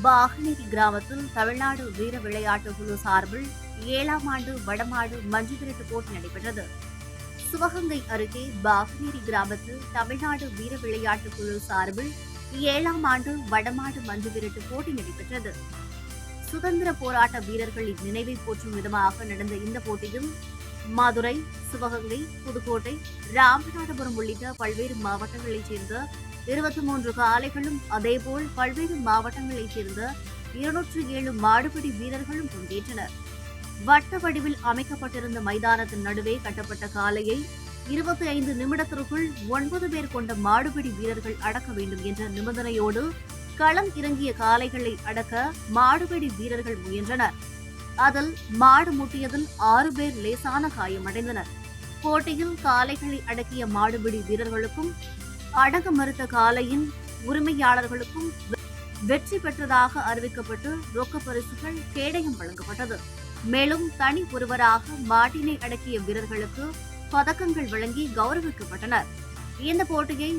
பாகனேரி கிராமத்தில் தமிழ்நாடு வீர விளையாட்டு குழு சார்பில் 7ஆம் ஆண்டு வடமாடு மஞ்சு விரட்டு போட்டி நடைபெற்றது. சிவகங்கை அருகே பாகனேரி கிராமத்தில் தமிழ்நாடு வீர விளையாட்டு குழு சார்பில் 7ஆம் ஆண்டு வடமாடு மஞ்சு விரட்டு போட்டி நடைபெற்றது. சுதந்திர போராட்ட வீரர்களின் நினைவை போற்றும் விதமாக நடந்த இந்த போட்டியில் மதுரை, சிவகங்கை, புதுக்கோட்டை, ராமநாதபுரம் உள்ளிட்ட பல்வேறு மாவட்டங்களைச் சேர்ந்த 23 காளைகளும் அதேபோல் பல்வேறு மாவட்டங்களைச் சேர்ந்த 207 மாடுபிடி வீரர்களும் பங்கேற்றனர். வட்ட வடிவில் அமைக்கப்பட்டிருந்த மைதானத்தின் நடுவே கட்டப்பட்ட காளையை 25 நிமிடத்திற்குள் 9 பேர் கொண்ட மாடுபிடி வீரர்கள் அடக்க வேண்டும் என்ற நிபந்தனையோடு களம் இறங்கிய காளைகளை அடக்க மாடுபிடி வீரர்கள் முயன்றனர். அதில் மாடு முட்டியதில் 6 பேர் லேசான காயமடைந்தனர். போட்டியில் காளைகளை அடக்கிய மாடுபிடி வீரர்களுக்கும் அடக்க மறுத்த காளையின் உரிமையாளர்களுக்கும் வெற்றி பெற்றதாக அறிவிக்கப்பட்டு ரொக்க பரிசுகள் கேடயம் வழங்கப்பட்டது. மேலும் தனி ஒருவராக மாட்டினை அடக்கிய வீரர்களுக்கு பதக்கங்கள் வழங்கி கௌரவிக்கப்பட்டனர். இந்த போட்டியை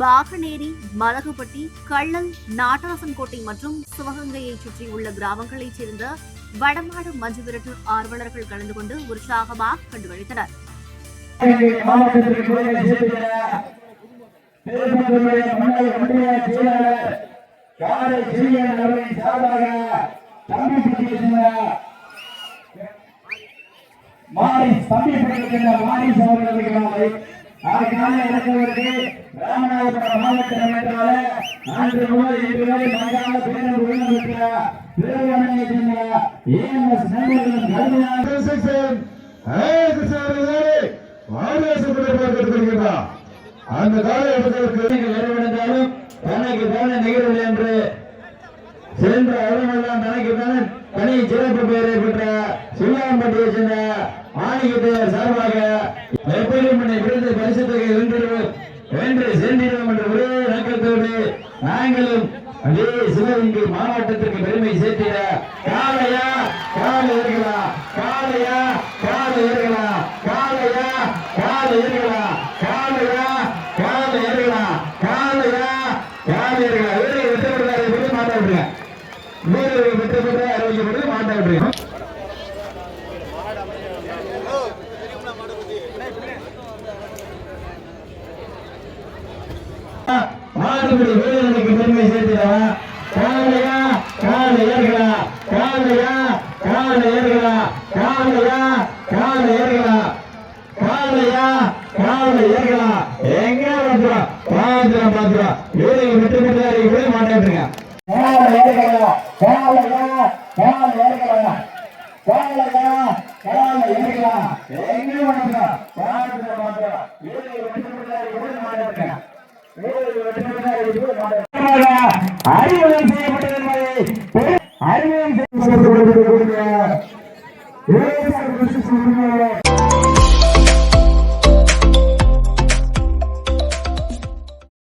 பாகனேரி, மதகுப்பட்டி, கள்ளல், நாட்டாசன்கோட்டை மற்றும் சிவகங்கையைச் சுற்றியுள்ள கிராமங்களைச் சேர்ந்த வடமாடு மஞ்சு விரட்டு ஆர்வலர்கள் கலந்து கொண்டு உற்சாகமாக கண்டுகளித்தனர். ராமநாதபுரம் மாவட்டம் அன்று முதல் இன்று வரை மங்காத பேருந்து அந்த கால எடுப்பதற்கு தனக்கு தானே நிகழ்வு என்று சென்ற இடமெல்லாம் தனக்கு தானே தனி சிறப்பு பெயரை பெற்ற சுல்லாம்பட்டியை சேர்ந்த மாணிக்கத்தையர் சார்பாக எப்படியும் விருது பரிசு தொகை வென்று சென்றிடும் என்ற ஒரே நோக்கத்தோடு நாங்களும் அதே சிவகங்கை மாவட்டத்திற்கு பெருமை சேர்த்திட காளையா காலை ஏறுகளா, காளையா காலை ஏறுகளா, காளையா காலை ஏறுகளா, காளையா காலை ஏறுகளா, காளையா காலை ஏறுகளா. வீரர்கள் வெற்றி பெற்றாரை விட்டு மாட்ட விட்டுருங்க. வீரர்கள் வெற்றி பெற்ற அறிவிக்கப்பட்டு மாட்ட விட்டுருங்க. மாடுபிடி வீரர்களுக்கு பெருமை சேர்த்திட காளையா காலை ஏறுகளா, காளையா காலை ஏறுகளா, காளையா காலை ஏறுகளா, காளையா காலை ஏறுகளா. எங்க பாத்துறோம் பாத்துறோம். வீரர்கள் வெற்றி பெற்றாரை விட மாட்டேங்க. காலை ஏறுகளா, காளையா காலை ஏறுகளா, காளையா காலை ஏறுகளா. எங்க பாத்துறோம் பாத்துறோம். வீரர்கள் வெற்றி பெற்றாரை விட மாட்டேங்க. அறிமுகம் செய்யப்பட்டது அறிமுகம்